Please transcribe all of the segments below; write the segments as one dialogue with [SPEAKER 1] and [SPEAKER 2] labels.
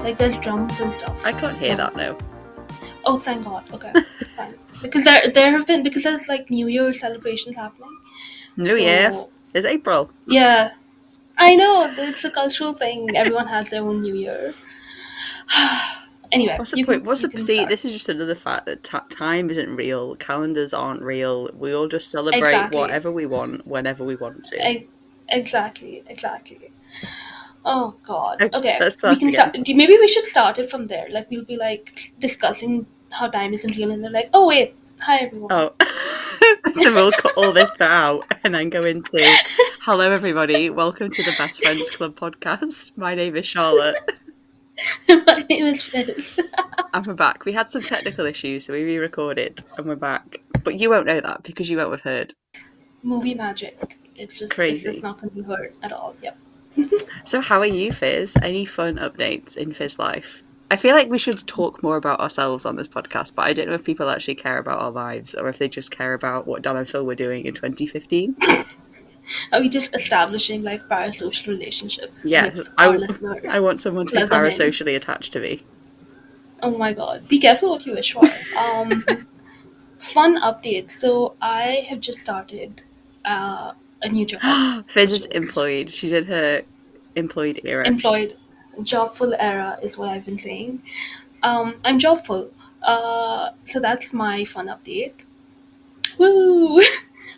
[SPEAKER 1] Like there's drums and stuff.
[SPEAKER 2] I can't hear that though.
[SPEAKER 1] Oh, thank God. Okay, fine. Because because there's like New Year celebrations happening.
[SPEAKER 2] New Year. It's April.
[SPEAKER 1] Yeah, I know. It's a cultural thing. Everyone has their own New Year. Anyway,
[SPEAKER 2] what's the point? This is just another fact that time isn't real. Calendars aren't real. We all just celebrate whatever we want, whenever we want to.
[SPEAKER 1] Exactly. Oh God.
[SPEAKER 2] Okay,
[SPEAKER 1] we can start. Maybe we should start it from there. Like we'll be like discussing how time isn't real, and they're like, "Oh wait, hi everyone."
[SPEAKER 2] Oh, so we'll cut all this bit out and then go into, "Hello everybody, welcome to the Best Friends Club Podcast. My name is Charlotte."
[SPEAKER 1] My name is Fizz.
[SPEAKER 2] And we're back. We had some technical issues, so we re-recorded, and we're back. But you won't know that because you won't have heard.
[SPEAKER 1] Movie magic. It's just crazy. It's not going to be heard at all. Yep.
[SPEAKER 2] So how are you, Fizz? Any fun updates in Fizz life? I feel like we should talk more about ourselves on this podcast, but I don't know if people actually care about our lives or if they just care about what Dan and Phil were doing in 2015.
[SPEAKER 1] Are we just establishing like parasocial relationships?
[SPEAKER 2] Yeah, I want someone to be parasocially attached to me.
[SPEAKER 1] Oh my God. Be careful what you wish for. Fun update. So I have just started a new job.
[SPEAKER 2] Fizz is employed. She's in her employed era.
[SPEAKER 1] Jobful era is what I've been saying. I'm jobful. So that's my fun update. Woo!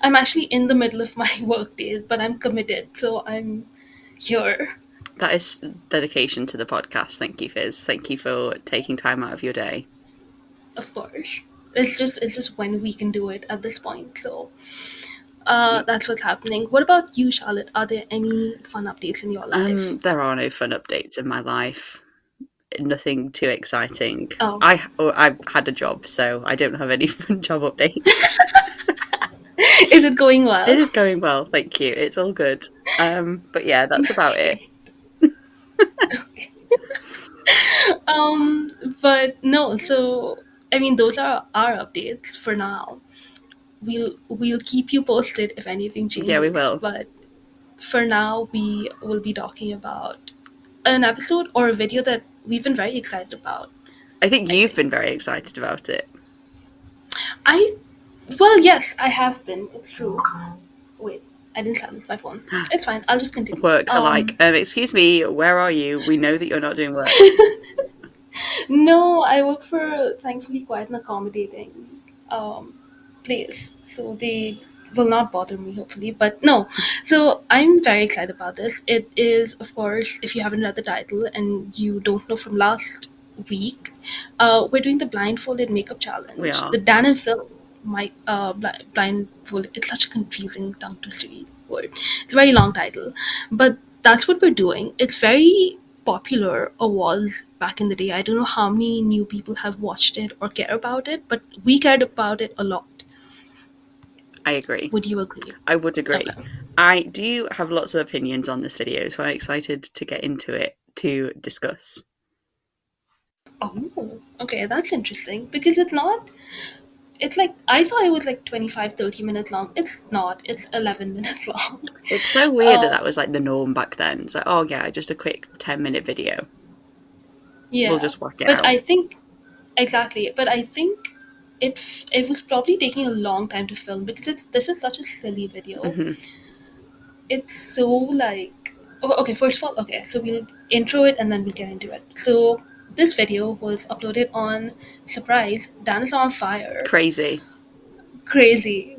[SPEAKER 1] I'm actually in the middle of my work days, but I'm committed, so I'm here.
[SPEAKER 2] That is dedication to the podcast. Thank you, Fizz. Thank you for taking time out of your day.
[SPEAKER 1] Of course. It's just when we can do it at this point, so that's what's happening. What about you, Charlotte? Are there any fun updates in your life?
[SPEAKER 2] There are no fun updates in my life. Nothing too exciting.
[SPEAKER 1] Oh.
[SPEAKER 2] I had a job, so I don't have any fun job updates.
[SPEAKER 1] Is it going well?
[SPEAKER 2] It is going well, thank you. It's all good. But yeah, that's about it.
[SPEAKER 1] But no, so I mean those are our updates for now. We'll keep you posted if anything changes.
[SPEAKER 2] Yeah, we will.
[SPEAKER 1] But for now we will be talking about an episode or a video that we've been very excited about.
[SPEAKER 2] I think you've been very excited about it.
[SPEAKER 1] Well, yes, I have been. It's true. Wait, I didn't silence my phone. It's fine. I'll just continue.
[SPEAKER 2] Work alike. Excuse me, where are you? We know that you're not doing work.
[SPEAKER 1] No, I work for, thankfully, quite an accommodating place. So they will not bother me, hopefully. But no, so I'm very excited about this. It is, of course, if you haven't read the title and you don't know from last week, we're doing the Blindfolded Makeup Challenge.
[SPEAKER 2] We are.
[SPEAKER 1] The Dan and Phil blindfold. It's such a confusing tongue twister word. It's a very long title, but that's what we're doing. It's very popular, or was back in the day. I don't know how many new people have watched it or care about it, but we cared about it a lot.
[SPEAKER 2] I agree.
[SPEAKER 1] Would you agree?
[SPEAKER 2] I would agree.
[SPEAKER 1] Okay.
[SPEAKER 2] I do have lots of opinions on this video, so I'm excited to get into it to discuss.
[SPEAKER 1] Oh, okay, that's interesting because it's like, I thought it was like 25-30 minutes long. It's not. It's 11 minutes long.
[SPEAKER 2] It's so weird that was like the norm back then. It's like, oh yeah, just a quick 10-minute video.
[SPEAKER 1] Yeah.
[SPEAKER 2] We'll just whack it out.
[SPEAKER 1] But I think it was probably taking a long time to film because this is such a silly video.
[SPEAKER 2] Mm-hmm.
[SPEAKER 1] It's so like... Okay, first of all, so we'll intro it and then we'll get into it. So... this video was uploaded on, surprise, Dan is on fire.
[SPEAKER 2] Crazy.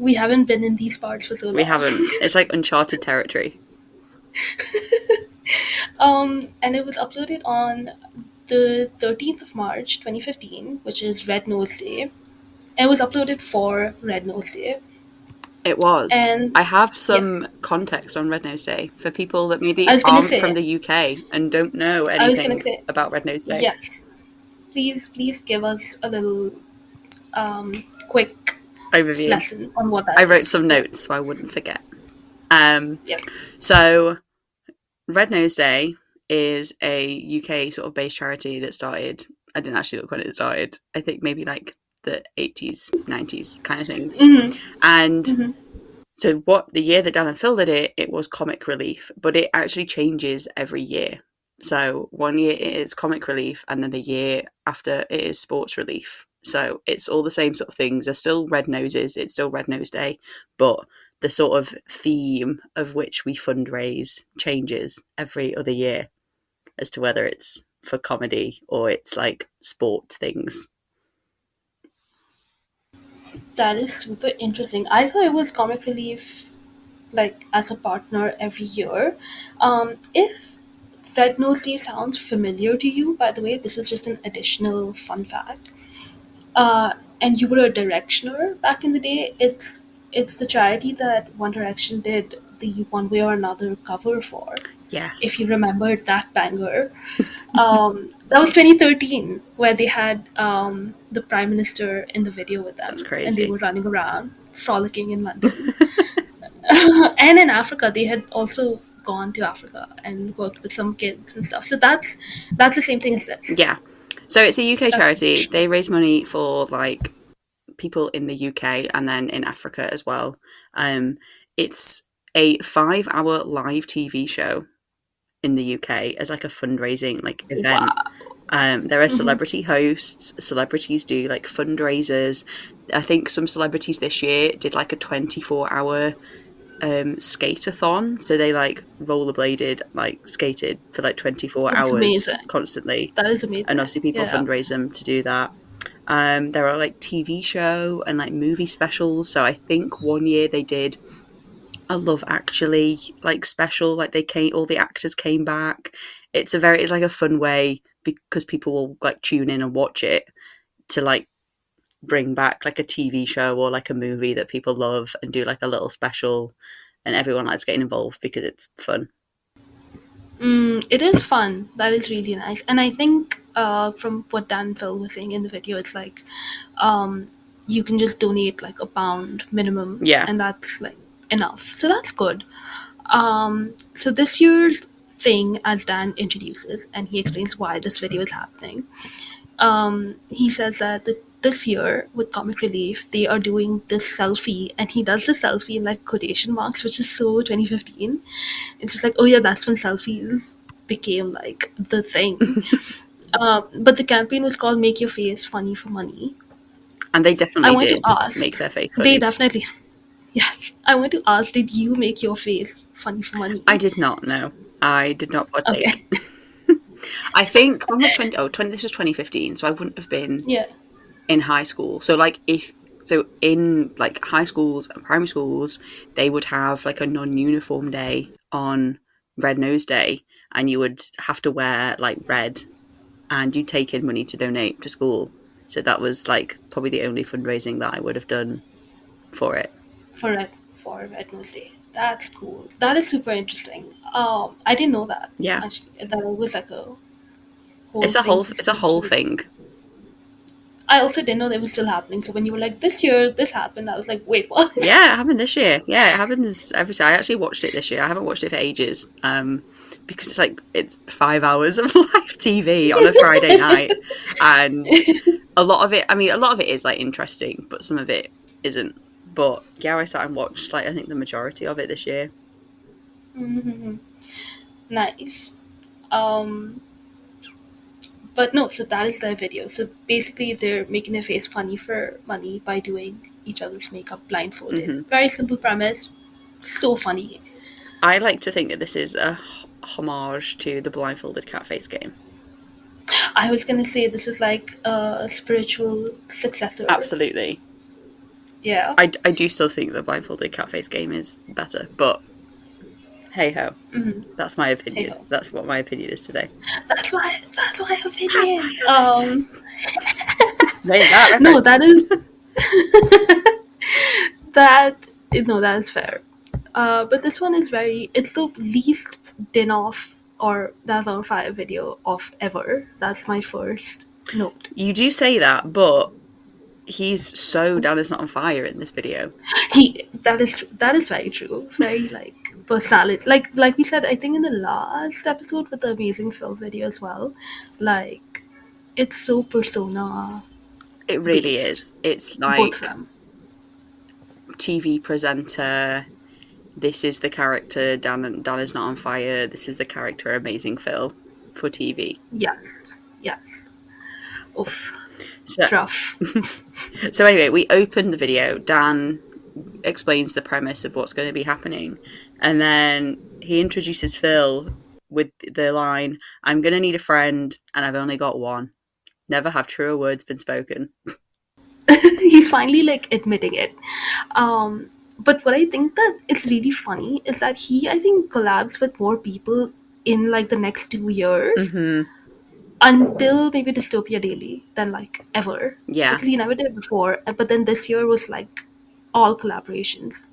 [SPEAKER 1] We haven't been in these parts for so long.
[SPEAKER 2] We haven't. It's like uncharted territory.
[SPEAKER 1] And it was uploaded on the 13th of March, 2015, which is Red Nose Day. And it was uploaded for Red Nose Day.
[SPEAKER 2] It was. And I have some context on Red Nose Day for people that maybe aren't from the UK and don't know anything about Red Nose Day.
[SPEAKER 1] Yes. Please give us a little quick
[SPEAKER 2] overview
[SPEAKER 1] lesson on what that is.
[SPEAKER 2] I wrote some notes so I wouldn't forget.
[SPEAKER 1] Yes.
[SPEAKER 2] So Red Nose Day is a UK sort of based charity that started, I didn't actually look when it started, I think maybe like the 80s, 90s kind of things.
[SPEAKER 1] Mm-hmm.
[SPEAKER 2] And so what the year that Dan and Phil did it was comic relief, but it actually changes every year. So one year it is comic relief, and then the year after it is sports relief. So it's all the same sort of things. There's still red noses, it's still Red Nose Day, but the sort of theme of which we fundraise changes every other year as to whether it's for comedy or it's like sport things.
[SPEAKER 1] That is super interesting. I thought it was comic relief, like as a partner every year. If Red Nose Day sounds familiar to you, by the way, this is just an additional fun fact. And you were a Directioner back in the day. It's the charity that One Direction did the One Way or Another cover for.
[SPEAKER 2] Yes.
[SPEAKER 1] If you remember that banger. That was 2013, where they had the Prime Minister in the video with them.
[SPEAKER 2] That's crazy.
[SPEAKER 1] And they were running around, frolicking in London. And in Africa, they had also gone to Africa and worked with some kids and stuff. So that's the same thing as this.
[SPEAKER 2] Yeah. So it's a UK
[SPEAKER 1] That's
[SPEAKER 2] charity.
[SPEAKER 1] traditional.
[SPEAKER 2] They raise money for like people in the UK and then in Africa as well. It's a 5-hour live TV show in the UK as like a fundraising like event.
[SPEAKER 1] Wow.
[SPEAKER 2] There are celebrity hosts. Celebrities do like fundraisers. I think some celebrities this year did like a 24-hour skate-a-thon. So they like rollerbladed, like skated for like 24
[SPEAKER 1] That's
[SPEAKER 2] hours
[SPEAKER 1] amazing.
[SPEAKER 2] constantly.
[SPEAKER 1] That is amazing.
[SPEAKER 2] And obviously people
[SPEAKER 1] Yeah.
[SPEAKER 2] fundraise them to do that. There are like TV show and like movie specials. So I think one year they did a Love Actually like special, like all the actors came back. It's like a fun way because people will like tune in and watch it to like bring back like a TV show or like a movie that people love and do like a little special, and everyone likes getting involved because it's fun.
[SPEAKER 1] It is fun. That is really nice. And I think from what Dan and Phil was saying in the video, it's like you can just donate like £1 minimum.
[SPEAKER 2] Yeah.
[SPEAKER 1] And that's like enough. So that's good. So this year's thing, as Dan introduces, and he explains why this video is happening, he says that this year with Comic Relief, they are doing this selfie, and he does the selfie in like quotation marks, which is so 2015. It's just like, oh yeah, that's when selfies became like the thing. But the campaign was called Make Your Face Funny for Money.
[SPEAKER 2] And they definitely
[SPEAKER 1] did
[SPEAKER 2] make their face funny.
[SPEAKER 1] They definitely, yes. I want to ask, did you make your face funny for money?
[SPEAKER 2] I did not, no. I did not partake. Okay. I think this was 2015, so I wouldn't have been in high school. So like in like high schools and primary schools, they would have like a non-uniform day on Red Nose Day, and you would have to wear like red, and you'd take in money to donate to school. So that was like probably the only fundraising that I would have done for it.
[SPEAKER 1] For Red Nose Day. That's cool. That is super interesting. I didn't know that.
[SPEAKER 2] Yeah.
[SPEAKER 1] Actually, that it was like a whole
[SPEAKER 2] It's a whole thing.
[SPEAKER 1] I also didn't know they were still happening. So when you were like, this year, this happened, I was like, wait, what?
[SPEAKER 2] Yeah, it happened this year. Yeah, it happens every time. I actually watched it this year. I haven't watched it for ages. Because it's 5 hours of live TV on a Friday night. And a lot of it is like interesting, but some of it isn't. But yeah, I sat and watched like I think the majority of it this year.
[SPEAKER 1] Mm-hmm. Nice. But no, so that is their video. So basically they're making their face funny for money by doing each other's makeup blindfolded.
[SPEAKER 2] Mm-hmm.
[SPEAKER 1] Very simple premise. So funny.
[SPEAKER 2] I like to think that this is a homage to the Blindfolded Catface game.
[SPEAKER 1] I was going to say this is like a spiritual successor.
[SPEAKER 2] Absolutely.
[SPEAKER 1] Yeah.
[SPEAKER 2] I do still think the Blindfolded Catface game is better, but hey ho. Mm-hmm. That's my opinion. Hey-ho. That's what my opinion is today.
[SPEAKER 1] That's my opinion.
[SPEAKER 2] No,
[SPEAKER 1] that is that is fair. But this one is it's the least din-off or That's on Fire video of ever. That's my first note.
[SPEAKER 2] You do say that, but he's so Dan is not on fire in this video.
[SPEAKER 1] That is very true. Very like personality. Like we said, I think in the last episode with the Amazing Phil video as well. Like it's so persona.
[SPEAKER 2] It really is. It's like
[SPEAKER 1] both of them.
[SPEAKER 2] TV presenter. This is the character Dan is not on fire. This is the character Amazing Phil. for TV.
[SPEAKER 1] Yes. Yes. Oof.
[SPEAKER 2] So,
[SPEAKER 1] Rough.
[SPEAKER 2] so anyway, we opened the video. Dan explains the premise of what's going to be happening, and then he introduces Phil with the line, "I'm going to need a friend, and I've only got one. Never have truer words been spoken."
[SPEAKER 1] He's finally like admitting it. But what I think that it's really funny is that he, I think, collabs with more people in like the next 2 years
[SPEAKER 2] Mm-hmm.
[SPEAKER 1] until maybe Dystopia Daily than like ever.
[SPEAKER 2] Yeah,
[SPEAKER 1] Because he never did before. But then this year was like all collaborations.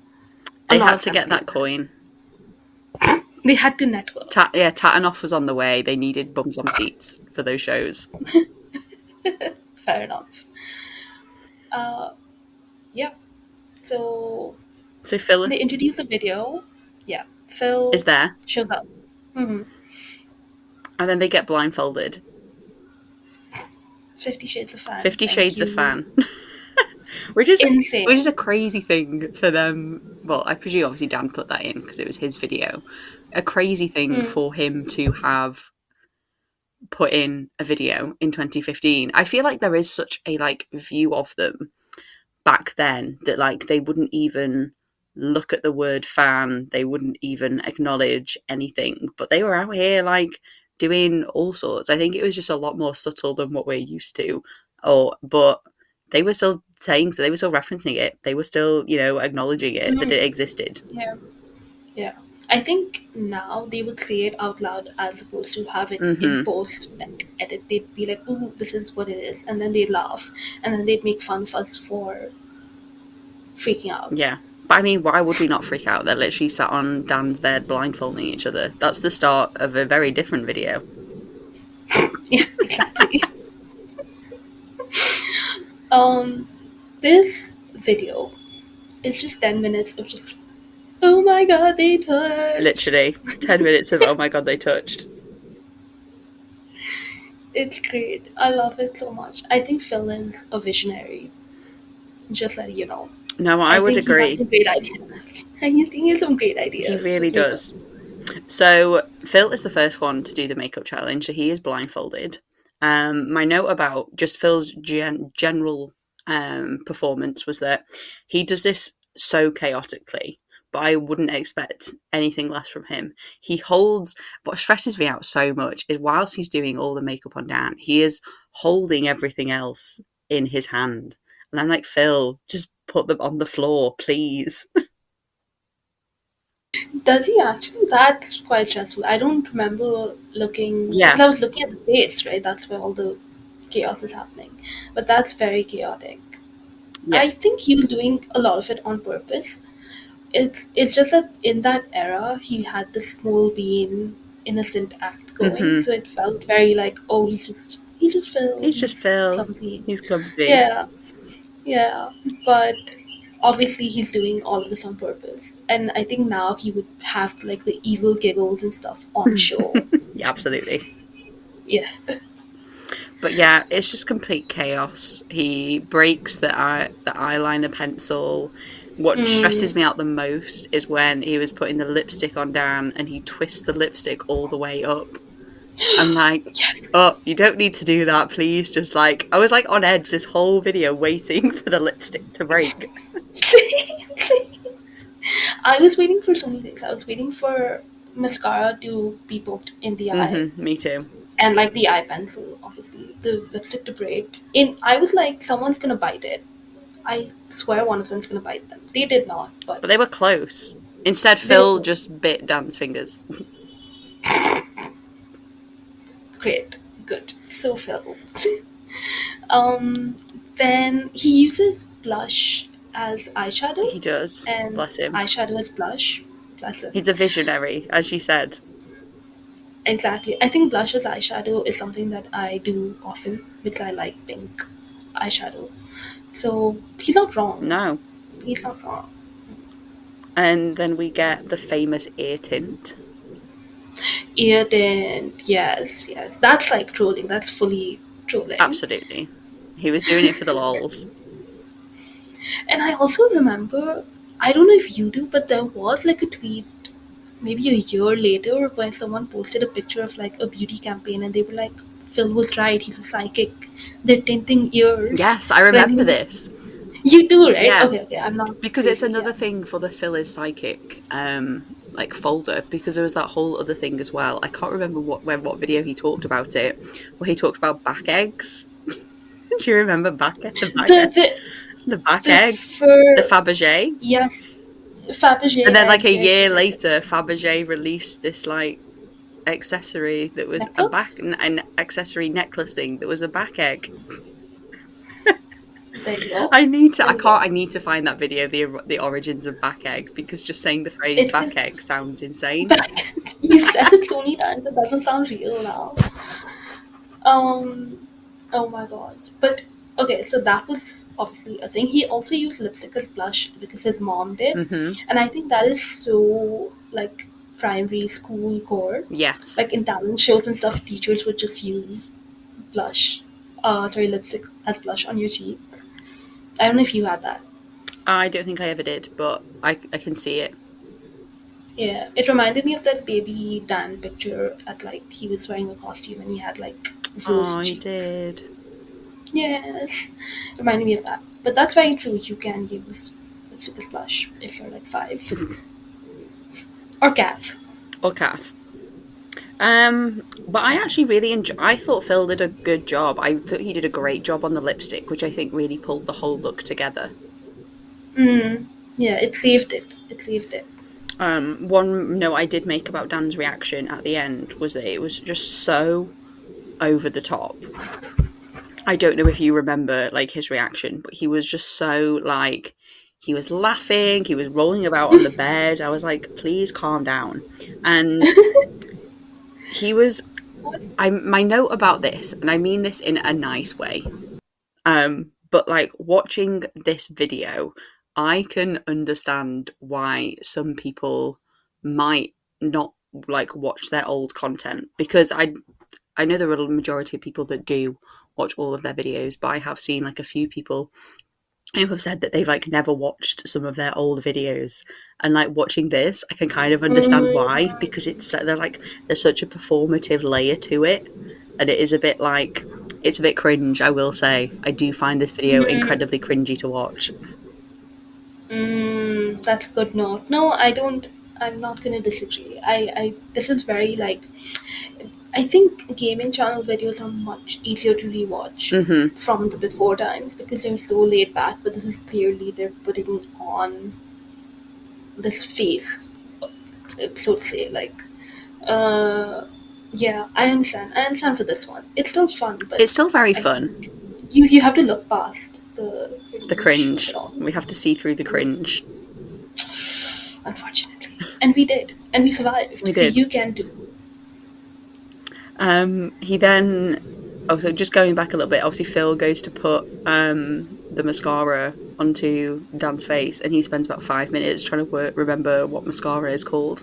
[SPEAKER 1] A
[SPEAKER 2] they
[SPEAKER 1] lot
[SPEAKER 2] had
[SPEAKER 1] of
[SPEAKER 2] to
[SPEAKER 1] them
[SPEAKER 2] get
[SPEAKER 1] at
[SPEAKER 2] that
[SPEAKER 1] least.
[SPEAKER 2] coin.
[SPEAKER 1] They had to network.
[SPEAKER 2] Tatanoff was on the way. They needed bums on seats for those shows.
[SPEAKER 1] Fair enough. Uh, yeah. So
[SPEAKER 2] So Phil
[SPEAKER 1] they introduce a video. Yeah. Phil
[SPEAKER 2] is there,
[SPEAKER 1] shows up. Hmm.
[SPEAKER 2] and then they get blindfolded.
[SPEAKER 1] 50 Shades of Fan.
[SPEAKER 2] 50
[SPEAKER 1] Thank
[SPEAKER 2] Shades of
[SPEAKER 1] you.
[SPEAKER 2] Fan. which is
[SPEAKER 1] Insane.
[SPEAKER 2] a crazy thing for them. Well, I presume obviously Dan put that in because it was his video. A crazy thing
[SPEAKER 1] Mm.
[SPEAKER 2] for him to have put in a video in 2015. I feel like there is such a like view of them back then that like they wouldn't even look at the word fan, they wouldn't even acknowledge anything, but they were out here like doing all sorts. I think it was just a lot more subtle than what we're used to. But they were still saying, so they were still referencing it, they were still, you know, acknowledging it, that it
[SPEAKER 1] Mm.
[SPEAKER 2] existed.
[SPEAKER 1] Yeah. Yeah. I think now they would say it out loud as opposed to have it in
[SPEAKER 2] Mm-hmm.
[SPEAKER 1] post like edit. They'd be like, "Ooh, this is what it is," and then they'd laugh, and then they'd make fun of us for freaking out.
[SPEAKER 2] Yeah. But I mean, why would we not freak out? They're literally sat on Dan's bed blindfolding each other. That's the start of a very different video.
[SPEAKER 1] Yeah, exactly. um, this video is just 10 minutes of just, oh my god, they touched.
[SPEAKER 2] Literally 10 minutes of, oh my god, they touched.
[SPEAKER 1] It's great. I love it so much. I think Phil is a visionary. Just letting you know.
[SPEAKER 2] No, I
[SPEAKER 1] I
[SPEAKER 2] would
[SPEAKER 1] think he has
[SPEAKER 2] agree.
[SPEAKER 1] some great ideas. I think he has some great
[SPEAKER 2] He
[SPEAKER 1] ideas
[SPEAKER 2] really
[SPEAKER 1] with makeup.
[SPEAKER 2] does. So Phil is the first one to do the makeup challenge, so he is blindfolded. My note about just Phil's general performance was that he does this so chaotically, but I wouldn't expect anything less from him. He holds, what stresses me out so much is whilst he's doing all the makeup on Dan, he is holding everything else in his hand. And I'm like, Phil, just put them on the floor, please.
[SPEAKER 1] Does he actually? That's quite stressful. I don't remember looking because
[SPEAKER 2] Yeah,
[SPEAKER 1] I was looking at the face, right? That's where all the chaos is happening. But that's very chaotic.
[SPEAKER 2] yeah.
[SPEAKER 1] I think he was doing a lot of it on purpose. It's just that in that era he had this small being innocent act going,
[SPEAKER 2] Mm-hmm.
[SPEAKER 1] so it felt very like, oh, he's just Phil,
[SPEAKER 2] He's just
[SPEAKER 1] he's
[SPEAKER 2] Phil.
[SPEAKER 1] clumsy.
[SPEAKER 2] He's clumsy.
[SPEAKER 1] Yeah, yeah. But obviously he's doing all of this on purpose. And I think now he would have like the evil giggles and stuff on show.
[SPEAKER 2] Yeah, absolutely.
[SPEAKER 1] Yeah.
[SPEAKER 2] But yeah, it's just complete chaos. He breaks the eyeliner pencil. What stresses
[SPEAKER 1] Mm.
[SPEAKER 2] me out the most is when he was putting the lipstick on Dan and he twists the lipstick all the way up. I'm like,
[SPEAKER 1] Yes.
[SPEAKER 2] oh, you don't need to do that, please. Just like, I was like on edge this whole video waiting for the lipstick to break.
[SPEAKER 1] I was waiting for so many things. I was waiting for mascara to be poked in the eye.
[SPEAKER 2] Me too.
[SPEAKER 1] And like the eye pencil, obviously. The lipstick to break. I was like, someone's gonna bite it. I swear one of them's gonna bite them. They did not, but
[SPEAKER 2] But they were close. Instead,
[SPEAKER 1] they were
[SPEAKER 2] Phil
[SPEAKER 1] close.
[SPEAKER 2] just bit Dan's fingers.
[SPEAKER 1] Great. Good. So Phil. Um, then he uses blush as eyeshadow
[SPEAKER 2] He does.
[SPEAKER 1] and
[SPEAKER 2] Bless him.
[SPEAKER 1] eyeshadow as blush. Bless him.
[SPEAKER 2] He's a visionary, as you said.
[SPEAKER 1] Exactly. I think blush as eyeshadow is something that I do often because I like pink eyeshadow. So he's not wrong.
[SPEAKER 2] No.
[SPEAKER 1] He's not wrong.
[SPEAKER 2] And then we get the famous ear tint.
[SPEAKER 1] Ear tint, yes, yes. That's like trolling. That's fully trolling.
[SPEAKER 2] Absolutely. He was doing it for the lols.
[SPEAKER 1] And I also remember, I don't know if you do, but there was like a tweet maybe a year later, when someone posted a picture of like a beauty campaign, and they were like, Phil was right, he's a psychic. They're tinting ears.
[SPEAKER 2] Yes, I
[SPEAKER 1] But I
[SPEAKER 2] remember
[SPEAKER 1] think this,
[SPEAKER 2] this.
[SPEAKER 1] you do, right?
[SPEAKER 2] Yeah,
[SPEAKER 1] Okay, I'm not
[SPEAKER 2] because it's
[SPEAKER 1] crazy.
[SPEAKER 2] another
[SPEAKER 1] Yeah.
[SPEAKER 2] thing for the Phil is psychic like folder, because there was that whole other thing as well. I can't remember what video he talked about it, where he talked about back eggs. Do you remember
[SPEAKER 1] The
[SPEAKER 2] the back
[SPEAKER 1] the
[SPEAKER 2] egg, the
[SPEAKER 1] fur,
[SPEAKER 2] Fabergé?
[SPEAKER 1] yes,
[SPEAKER 2] And
[SPEAKER 1] Fabergé
[SPEAKER 2] then like a
[SPEAKER 1] eggs. Yes,
[SPEAKER 2] year
[SPEAKER 1] yes, yes, yes.
[SPEAKER 2] later, Fabergé released this like accessory that was a back
[SPEAKER 1] Necklace.
[SPEAKER 2] an accessory necklace thing that was a back egg.
[SPEAKER 1] There you go.
[SPEAKER 2] I
[SPEAKER 1] There you
[SPEAKER 2] can't,
[SPEAKER 1] go.
[SPEAKER 2] I need to find that video, the origins of back egg, because just saying the phrase
[SPEAKER 1] It
[SPEAKER 2] back egg
[SPEAKER 1] was
[SPEAKER 2] sounds insane.
[SPEAKER 1] back. You said it so many times. It doesn't sound real now. Um. Oh my god. But okay, so that was obviously a thing. He also used lipstick as blush because his mom did,
[SPEAKER 2] Hmm.
[SPEAKER 1] and I think that is so like primary school core.
[SPEAKER 2] Yes.
[SPEAKER 1] Like in talent shows and stuff, teachers would just use blush. Sorry, lipstick as blush on your cheeks. I don't know if you had that.
[SPEAKER 2] I don't think I ever did, but I can see it.
[SPEAKER 1] Yeah, it reminded me of that baby Dan picture at like he was wearing a costume and he had like rosy
[SPEAKER 2] Oh, he
[SPEAKER 1] cheeks.
[SPEAKER 2] did.
[SPEAKER 1] Yes, reminded me of that. But that's very true. You can use lipstick as blush if you're like 5 or Kath.
[SPEAKER 2] Or calf. But I actually really I thought Phil did a good job. I thought he did a great job on the lipstick, which I think really pulled the whole look together.
[SPEAKER 1] Mm, yeah, it saved it. It saved it.
[SPEAKER 2] One note I did make about Dan's reaction at the end was that it was just so over the top. I don't know if you remember like his reaction, but he was just so like he was laughing, he was rolling about on the bed. I was like, please calm down. And he was I my note about this, and I mean this in a nice way. But like watching this video, I can understand why some people might not like watch their old content, because I know there are a majority of people that do watch all of their videos, but I have seen like a few people who have said that they've like never watched some of their old videos, and like watching this I can kind of understand why,
[SPEAKER 1] Mm,
[SPEAKER 2] because there's such a performative layer to it, and it is a bit like it's a bit cringe. I will say I do find this video
[SPEAKER 1] mm,
[SPEAKER 2] incredibly cringy to watch.
[SPEAKER 1] that's a good note. No, I don't. I'm not gonna disagree. This is very like I think gaming channel videos are much easier to rewatch
[SPEAKER 2] Hmm.
[SPEAKER 1] from the before times because they're so laid back. But this is clearly they're putting on this face, so to say. Like, uh, yeah, I understand for this one. It's still fun, but
[SPEAKER 2] It's still very
[SPEAKER 1] I
[SPEAKER 2] fun.
[SPEAKER 1] think you have to look past the
[SPEAKER 2] The
[SPEAKER 1] cringe of it
[SPEAKER 2] cringe,
[SPEAKER 1] all.
[SPEAKER 2] we have to see through the cringe.
[SPEAKER 1] Unfortunately, and we did, and we survived.
[SPEAKER 2] We
[SPEAKER 1] So
[SPEAKER 2] did.
[SPEAKER 1] you can do.
[SPEAKER 2] He then, also just going back a little bit, obviously Phil goes to put the mascara onto Dan's face, and he spends about 5 minutes trying to remember what mascara is called.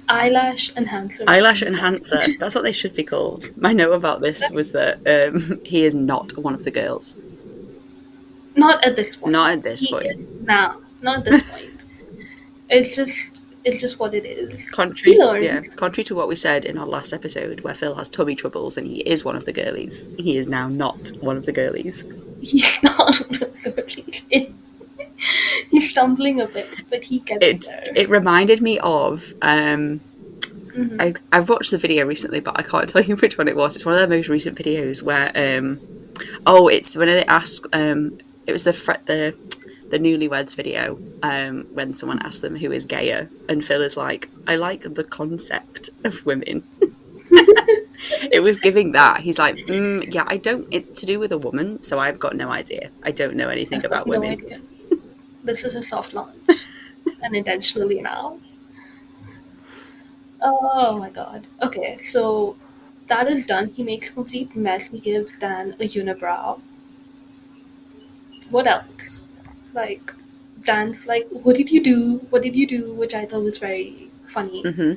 [SPEAKER 1] Eyelash enhancer, I
[SPEAKER 2] Eyelash
[SPEAKER 1] think that's
[SPEAKER 2] enhancer. That's what they should be called. My note about this was that he is not one of the girls.
[SPEAKER 1] not at this point.
[SPEAKER 2] Not at this
[SPEAKER 1] He
[SPEAKER 2] point.
[SPEAKER 1] is now. Not at this point. It's just what it is.
[SPEAKER 2] Contrary,
[SPEAKER 1] He
[SPEAKER 2] yeah,
[SPEAKER 1] learns.
[SPEAKER 2] contrary to what we said in our last episode, where Phil has tummy troubles and he is one of the girlies, he is now not one of the girlies.
[SPEAKER 1] He's not the girlies. He's stumbling a bit, but he gets there.
[SPEAKER 2] It reminded me of
[SPEAKER 1] Hmm.
[SPEAKER 2] I've watched the video recently, but I can't tell you which one it was. It's one of their most recent videos where it's when they ask it was the newlyweds video, when someone asked them who is gayer, and Phil is like, I like the concept of women. It was giving that. He's like, yeah, I don't. It's to do with a woman, so I've got no idea. I don't know anything
[SPEAKER 1] I've got
[SPEAKER 2] about
[SPEAKER 1] no
[SPEAKER 2] women.
[SPEAKER 1] idea. This is a soft launch, and intentionally now. Oh my god. Okay, so that is done. He makes a complete mess. He gives Dan a unibrow. What else? Like, Dan's like, what did you do? What did you do? Which I thought was very funny.
[SPEAKER 2] Hmm.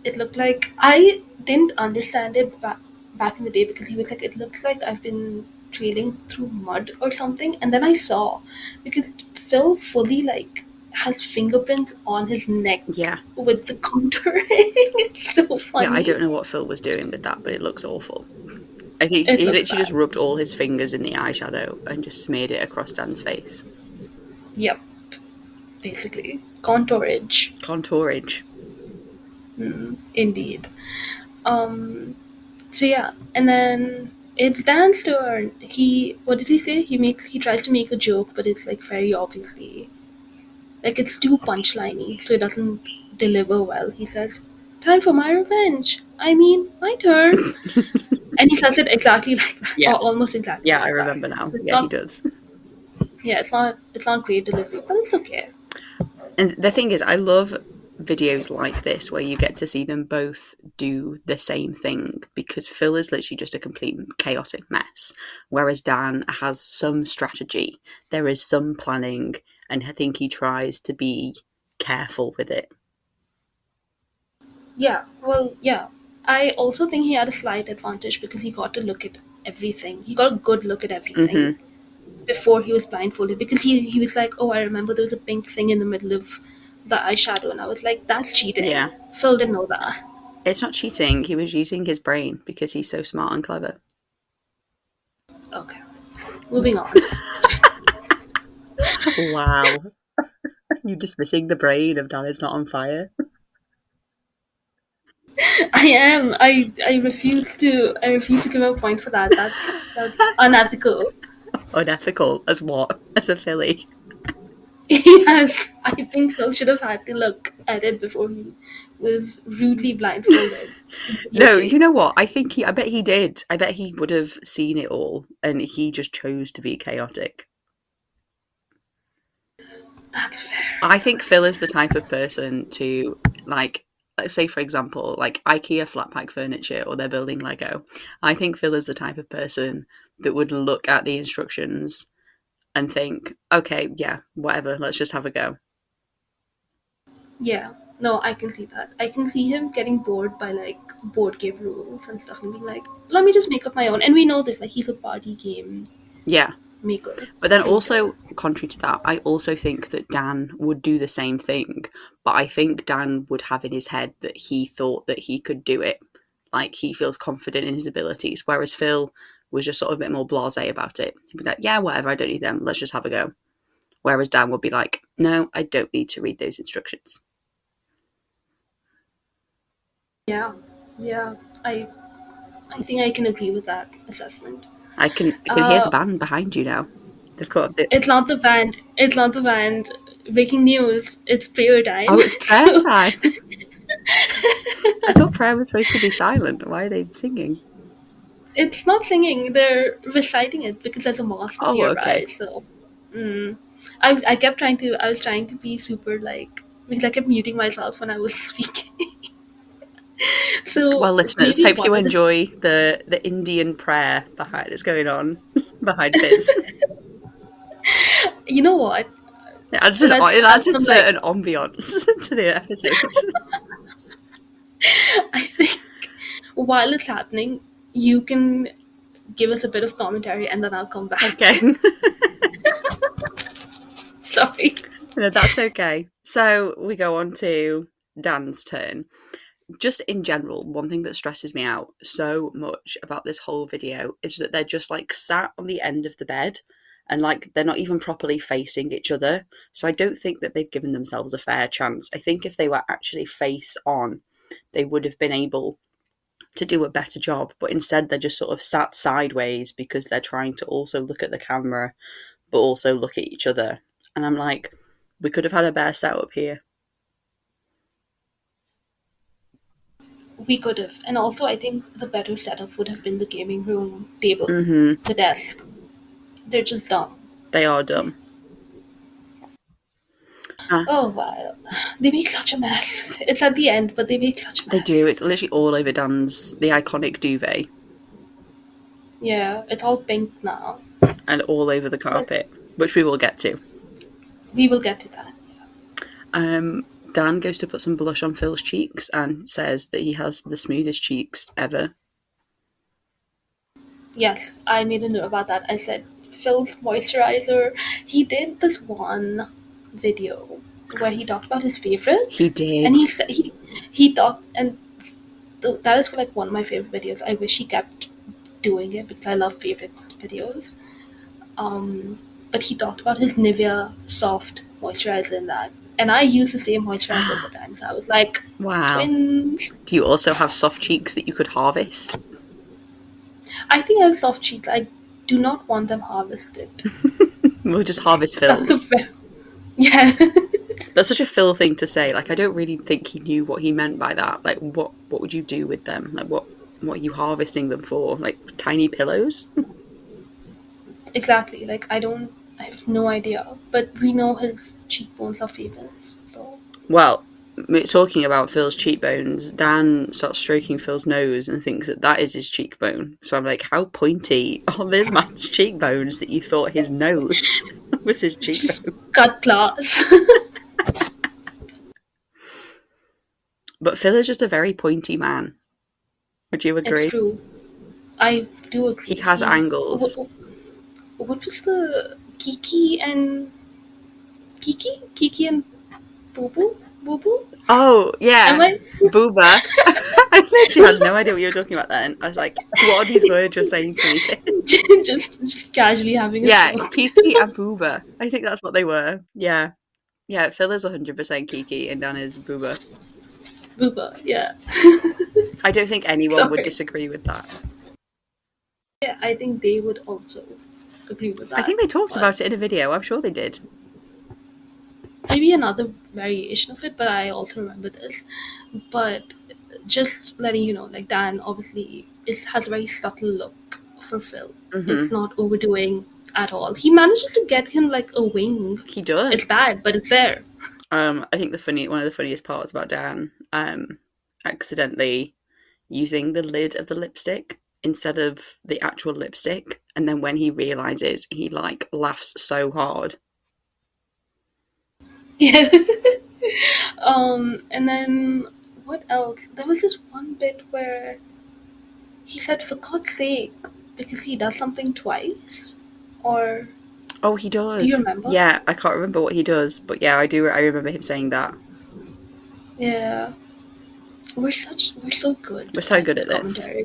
[SPEAKER 1] It looked like I didn't understand it back in the day because he was like, it looks like I've been trailing through mud or something. And then I saw because Phil fully like has fingerprints on his neck
[SPEAKER 2] Yeah.
[SPEAKER 1] with the contouring. It's so
[SPEAKER 2] Yeah, I
[SPEAKER 1] funny.
[SPEAKER 2] don't know what Phil was doing with that, but it looks awful. I think
[SPEAKER 1] It
[SPEAKER 2] he
[SPEAKER 1] looks
[SPEAKER 2] literally just
[SPEAKER 1] bad.
[SPEAKER 2] rubbed all his fingers in the eyeshadow and just smeared it across Dan's face.
[SPEAKER 1] Yep, basically. Contourage.
[SPEAKER 2] Contourage.
[SPEAKER 1] Indeed. Um, so yeah, and then it's Dan's turn. What does he say? He tries to make a joke, but it's like very obviously, like it's too punchliney, so it doesn't deliver well. He says, "Time for my revenge. I mean, my turn." And he says it exactly like that,
[SPEAKER 2] Yeah.
[SPEAKER 1] or almost exactly
[SPEAKER 2] Yeah, I
[SPEAKER 1] like that.
[SPEAKER 2] remember now.
[SPEAKER 1] So it's
[SPEAKER 2] Yeah, he
[SPEAKER 1] not,
[SPEAKER 2] does.
[SPEAKER 1] yeah, it's not great delivery, but it's okay.
[SPEAKER 2] And the thing is, I love videos like this where you get to see them both do the same thing, because Phil is literally just a complete chaotic mess, whereas Dan has some strategy, there is some planning, and I think he tries to be careful with it.
[SPEAKER 1] Yeah, well, yeah. I also think he had a slight advantage because he got to look at everything. He got a good look at everything before he was blindfolded, because he was like, "Oh, I remember there was a pink thing in the middle of the eyeshadow," and I was like, "That's cheating."
[SPEAKER 2] Yeah.
[SPEAKER 1] Phil didn't know that.
[SPEAKER 2] It's not cheating, he was using his brain because he's so smart and clever.
[SPEAKER 1] Okay, moving on.
[SPEAKER 2] Wow. You dismissing the brain of Dan is not on fire?
[SPEAKER 1] I am. I refuse to. I refuse to give him a point for that. That's unethical.
[SPEAKER 2] Unethical as what? As a filly?
[SPEAKER 1] Yes, I think Phil should have had to look at it before he was rudely blindfolded
[SPEAKER 2] No,
[SPEAKER 1] immediately.
[SPEAKER 2] you know what? I bet he did. I bet he would have seen it all and he just chose to be chaotic.
[SPEAKER 1] That's fair.
[SPEAKER 2] I think Phil is the type of person to, like, let's say, for example, like IKEA flat pack furniture or they're building Lego. I think Phil is the type of person that would look at the instructions and think, okay, yeah, whatever, let's just have a go.
[SPEAKER 1] Yeah. No, I can see that. I can see him getting bored by like board game rules and stuff and being like, let me just make up my own. And we know this, like he's a party game
[SPEAKER 2] Yeah.
[SPEAKER 1] maker,
[SPEAKER 2] But then
[SPEAKER 1] thinker.
[SPEAKER 2] also, contrary to that, I also think that Dan would do the same thing. But I think Dan would have in his head that he thought that he could do it. Like, he feels confident in his abilities. Whereas Phil was just sort of a bit more blasé about it. He'd be like, yeah, whatever, I don't need them. Let's just have a go. Whereas Dan would be like, no, I don't need to read those instructions.
[SPEAKER 1] Yeah. Yeah. I think I can agree with that assessment.
[SPEAKER 2] I can hear the
[SPEAKER 1] Uh
[SPEAKER 2] band behind you now. They've got the.
[SPEAKER 1] it's not the band. It's not the band. Breaking news. It's prayer time.
[SPEAKER 2] Oh, it's prayer
[SPEAKER 1] So
[SPEAKER 2] time. I thought prayer was supposed to be silent. Why are they singing?
[SPEAKER 1] it's not singing. They're reciting it because there's a mosque
[SPEAKER 2] Oh,
[SPEAKER 1] nearby.
[SPEAKER 2] okay.
[SPEAKER 1] So, mm, I was trying to be super like because I kept muting myself when I was speaking. So
[SPEAKER 2] Well, listeners,
[SPEAKER 1] maybe
[SPEAKER 2] hope you
[SPEAKER 1] one of the
[SPEAKER 2] enjoy the Indian prayer behind that's going on behind Fizz.
[SPEAKER 1] you know what? Let's
[SPEAKER 2] It
[SPEAKER 1] have
[SPEAKER 2] adds a
[SPEAKER 1] some like
[SPEAKER 2] certain ambiance to the episode.
[SPEAKER 1] I think while it's happening, you can give us a bit of commentary and then I'll come back.
[SPEAKER 2] Okay,
[SPEAKER 1] Sorry.
[SPEAKER 2] no, that's okay. So we go on to Dan's turn. Just in general, one thing that stresses me out so much about this whole video is that they're just like sat on the end of the bed and like they're not even properly facing each other. So I don't think that they've given themselves a fair chance. I think if they were actually face on, they would have been able to do a better job. But instead, they're just sort of sat sideways because they're trying to also look at the camera, but also look at each other. And I'm like, we could have had a better setup here.
[SPEAKER 1] We could have. And also, I think the better setup would have been the gaming room table,
[SPEAKER 2] Mm-hmm.
[SPEAKER 1] the desk. They're just dumb.
[SPEAKER 2] They are dumb. Ah,
[SPEAKER 1] Oh, wow. They make such a mess. It's at the end, but they make such a
[SPEAKER 2] they do.
[SPEAKER 1] mess.
[SPEAKER 2] It's literally all over Dan's, the iconic duvet,
[SPEAKER 1] Yeah, it's all pink now.
[SPEAKER 2] and all over the
[SPEAKER 1] But
[SPEAKER 2] carpet, which we will get to.
[SPEAKER 1] we will get to that.
[SPEAKER 2] Dan goes to put some blush on Phil's cheeks and says that he has the smoothest cheeks ever.
[SPEAKER 1] Yes, I made a note about that. I said Phil's moisturizer. He did this one video. where he talked about his favorites.
[SPEAKER 2] He did.
[SPEAKER 1] And he talked, and that is like one of my favorite videos. I wish he kept doing it because I love favorites videos. But he talked about his Nivea soft moisturizer in that, and I used the same moisturizer at the time, so I was like,
[SPEAKER 2] Wow.
[SPEAKER 1] twins.
[SPEAKER 2] Do you also have soft cheeks that you could harvest?
[SPEAKER 1] I think I have soft cheeks. I do not want them harvested.
[SPEAKER 2] We'll just harvest Phil's.
[SPEAKER 1] Yeah.
[SPEAKER 2] That's such a Phil thing to say. Like, I don't really think he knew what he meant by that. Like, what would you do with them? Like, what are you harvesting them for? Like, tiny pillows?
[SPEAKER 1] Exactly. Like, I have no idea. But we know his cheekbones are famous, so.
[SPEAKER 2] Well, talking about Phil's cheekbones, Dan starts stroking Phil's nose and thinks that is his cheekbone. So I'm like, how pointy are this man's cheekbones that you thought his nose was his cheekbone?
[SPEAKER 1] Just cut class.
[SPEAKER 2] But Phil is just a very pointy man. Would you agree?
[SPEAKER 1] It's true. I do agree.
[SPEAKER 2] He has angles.
[SPEAKER 1] What was the Kiki and Boo Boo?
[SPEAKER 2] Oh, yeah.
[SPEAKER 1] Am I?
[SPEAKER 2] Booba. I literally had no idea what you were talking about then. I was like, what are these words you're saying to me?
[SPEAKER 1] just casually having a joke.
[SPEAKER 2] Kiki and Booba. I think that's what they were. Yeah. Yeah, Phil is 100% Kiki and Dan is Booba.
[SPEAKER 1] Booba, yeah.
[SPEAKER 2] I don't think anyone would disagree with that.
[SPEAKER 1] Yeah, I think they would also agree with that.
[SPEAKER 2] I think they talked about it in a video. I'm sure they did.
[SPEAKER 1] Maybe another variation of it, but I also remember this. But just letting you know, like, Dan obviously has a very subtle look for Phil.
[SPEAKER 2] Mm-hmm.
[SPEAKER 1] It's not overdoing at all. He manages to get him like a wing.
[SPEAKER 2] He does.
[SPEAKER 1] It's bad, but it's there.
[SPEAKER 2] I think one of the funniest parts about Dan accidentally using the lid of the lipstick instead of the actual lipstick, and then when he realizes, he like laughs so hard.
[SPEAKER 1] Yeah. And then what else? There was this one bit where he said, "For God's sake," because he does something twice, or.
[SPEAKER 2] Oh, he does.
[SPEAKER 1] Do you remember?
[SPEAKER 2] Yeah, I can't remember what he does, but yeah, I do. I remember him saying that.
[SPEAKER 1] Yeah, we're so good.
[SPEAKER 2] We're so good at
[SPEAKER 1] commentary.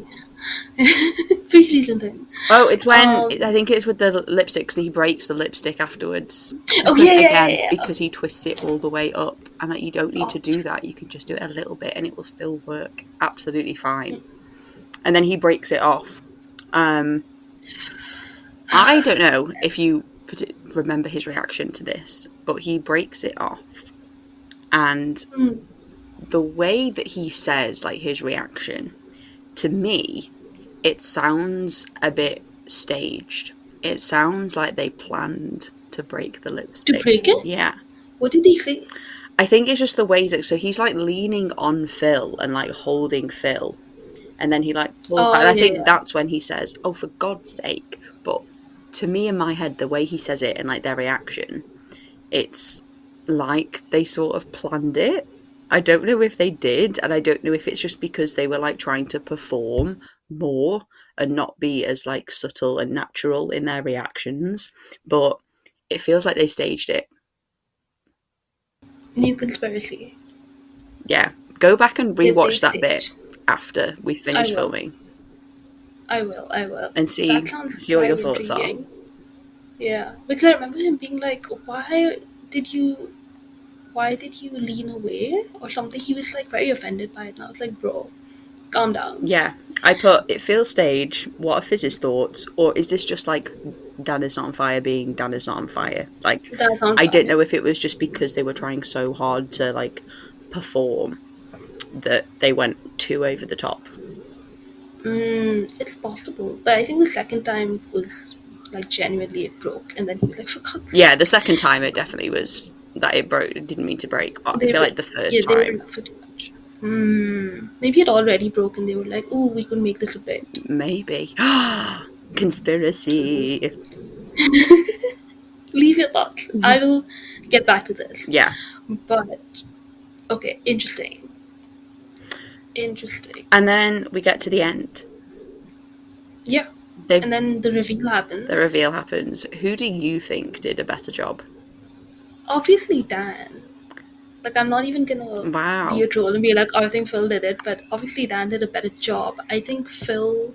[SPEAKER 1] This. 3 seasons in.
[SPEAKER 2] Oh, it's when I think it's with the lipstick because he breaks the lipstick afterwards.
[SPEAKER 1] Oh yeah.
[SPEAKER 2] Because he twists it all the way up, and that you don't need to do that. You can just do it a little bit, and it will still work absolutely fine. And then he breaks it off. I don't know if you remember his reaction to this, but he breaks it off, and the way that he says, like, his reaction, to me, it sounds a bit staged. It sounds like they planned to break the lipstick.
[SPEAKER 1] To break it?
[SPEAKER 2] Yeah.
[SPEAKER 1] What did he say?
[SPEAKER 2] I think it's just the way that, so he's like leaning on Phil and like holding Phil, and then he like pulls back. And I think that's when he says, "Oh, for God's sake!" But to me, in my head, the way he says it and like their reaction, it's like they sort of planned it. I don't know if they did, and I don't know if it's just because they were like trying to perform more and not be as like subtle and natural in their reactions, but it feels like they staged it.
[SPEAKER 1] New conspiracy.
[SPEAKER 2] Yeah, go back and rewatch that bit after we finish filming.
[SPEAKER 1] I will.
[SPEAKER 2] And see what your thoughts are.
[SPEAKER 1] Yeah, because I remember him being like, why did you lean away or something? He was like very offended by it, and I was like, bro, calm down.
[SPEAKER 2] Yeah, I put, it feels staged. What are Fizz's thoughts? Or is this just like Dan is not on fire being Dan is not on fire? Like, I didn't know if it was just because they were trying so hard to like perform that they went too over the top.
[SPEAKER 1] It's possible, but I think the second time was like genuinely it broke, and then he was like, for God's sake.
[SPEAKER 2] Yeah, the second time it definitely was that it broke. It didn't mean to break. But I feel like the first time.
[SPEAKER 1] They were not for too much. Maybe it already broke, and they were like, "Oh, we could make this a bit."
[SPEAKER 2] Maybe. Conspiracy.
[SPEAKER 1] Leave your thoughts. I will get back to this.
[SPEAKER 2] Yeah.
[SPEAKER 1] But okay, interesting.
[SPEAKER 2] And then we get to the end.
[SPEAKER 1] Yeah. And then the reveal happens.
[SPEAKER 2] Who do you think did a better job?
[SPEAKER 1] Obviously Dan. Like, I'm not even gonna be
[SPEAKER 2] Wow.
[SPEAKER 1] a troll and be like, oh, I think Phil did it, but obviously Dan did a better job. I think Phil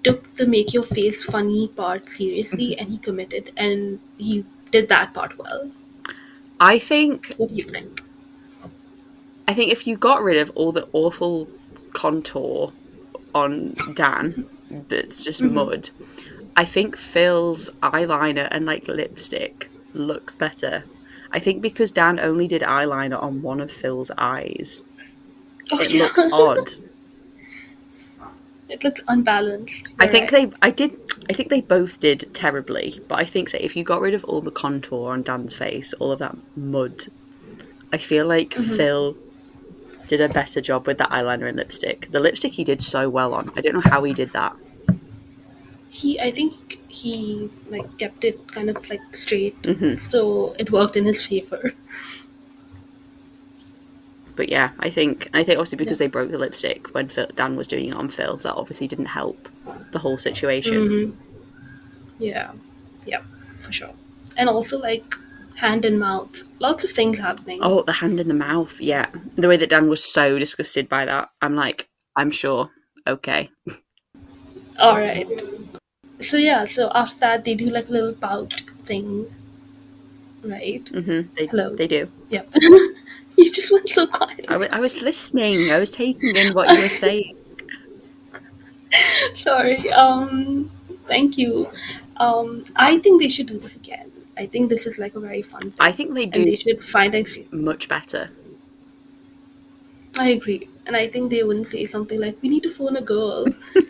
[SPEAKER 1] took the make your face funny part seriously and he committed and he did that part well.
[SPEAKER 2] I think
[SPEAKER 1] What do you think?
[SPEAKER 2] if you got rid of all the awful contour on Dan that's just mud, I think Phil's eyeliner and like lipstick looks better. I think because Dan only did eyeliner on one of Phil's eyes,
[SPEAKER 1] Oh,
[SPEAKER 2] it
[SPEAKER 1] yeah.
[SPEAKER 2] looks odd.
[SPEAKER 1] It looks unbalanced.
[SPEAKER 2] I
[SPEAKER 1] You're
[SPEAKER 2] think
[SPEAKER 1] right.
[SPEAKER 2] I think they both did terribly, but I think that if you got rid of all the contour on Dan's face, all of that mud, I feel like Phil did a better job with the eyeliner and lipstick. The lipstick he did so well on. I don't know how he did that.
[SPEAKER 1] I think he like kept it kind of like straight,
[SPEAKER 2] Hmm.
[SPEAKER 1] so it worked in his favor.
[SPEAKER 2] But yeah, I think obviously
[SPEAKER 1] Yeah.
[SPEAKER 2] because they broke the lipstick when Dan was doing it on Phil, that obviously didn't help the whole situation.
[SPEAKER 1] Yeah. Yeah, for sure. And also like hand and mouth. Lots of things happening.
[SPEAKER 2] Oh, the hand in the mouth, yeah. The way that Dan was so disgusted by that, I'm like, I'm sure. Okay.
[SPEAKER 1] Alright. So yeah, so after that they do like a little pout thing, right? Hello.
[SPEAKER 2] They do.
[SPEAKER 1] Yep. You just went so quiet.
[SPEAKER 2] I was listening. I was taking in what you were saying.
[SPEAKER 1] Sorry. Thank you. I think they should do this again. I think this is like a very fun
[SPEAKER 2] I
[SPEAKER 1] thing.
[SPEAKER 2] think they
[SPEAKER 1] And
[SPEAKER 2] do
[SPEAKER 1] they should find a
[SPEAKER 2] much better.
[SPEAKER 1] I agree. And I think they wouldn't say something like, we need to phone a girl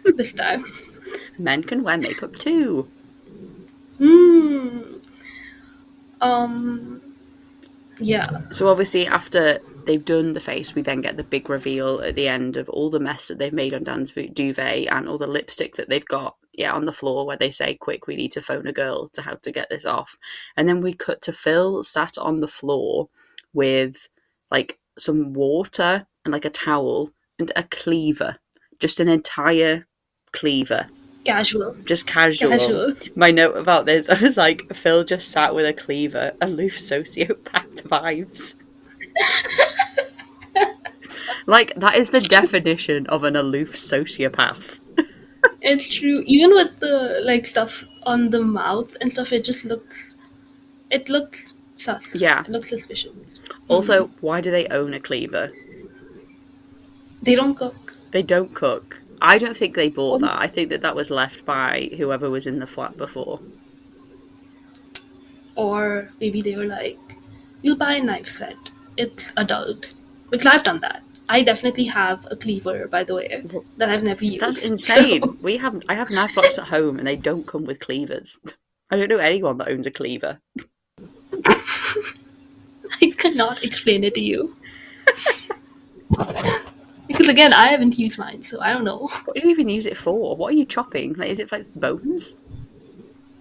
[SPEAKER 1] this time.
[SPEAKER 2] Men can wear makeup too.
[SPEAKER 1] Hmm. Um. Yeah.
[SPEAKER 2] So obviously after they've done the face, we then get the big reveal at the end of all the mess that they've made on Dan's duvet and all the lipstick that they've got on the floor, where they say, quick, we need to phone a girl to how to get this off. And then we cut to Phil sat on the floor with like some water and like a towel and a cleaver, just an entire cleaver.
[SPEAKER 1] Casual.
[SPEAKER 2] Just casual.
[SPEAKER 1] Casual.
[SPEAKER 2] My note about this, I was like, Phil just sat with a cleaver, aloof sociopath vibes. Like, that is the definition of an aloof sociopath.
[SPEAKER 1] It's true. Even with the like stuff on the mouth and stuff, it looks sus.
[SPEAKER 2] Yeah.
[SPEAKER 1] It looks suspicious.
[SPEAKER 2] Also, why do they own a cleaver?
[SPEAKER 1] They don't cook.
[SPEAKER 2] They don't cook. I don't think they bought that. I think that was left by whoever was in the flat before.
[SPEAKER 1] Or maybe they were like, we'll buy a knife set. It's adult. Because I've done that. I definitely have a cleaver, by the way, that I've never used.
[SPEAKER 2] That's insane.
[SPEAKER 1] So.
[SPEAKER 2] I have knife blocks at home and they don't come with cleavers. I don't know anyone that owns a cleaver.
[SPEAKER 1] I cannot explain it to you. Because again, I haven't used mine, so I don't know.
[SPEAKER 2] What do you even use it for? What are you chopping? Like, is it for like bones?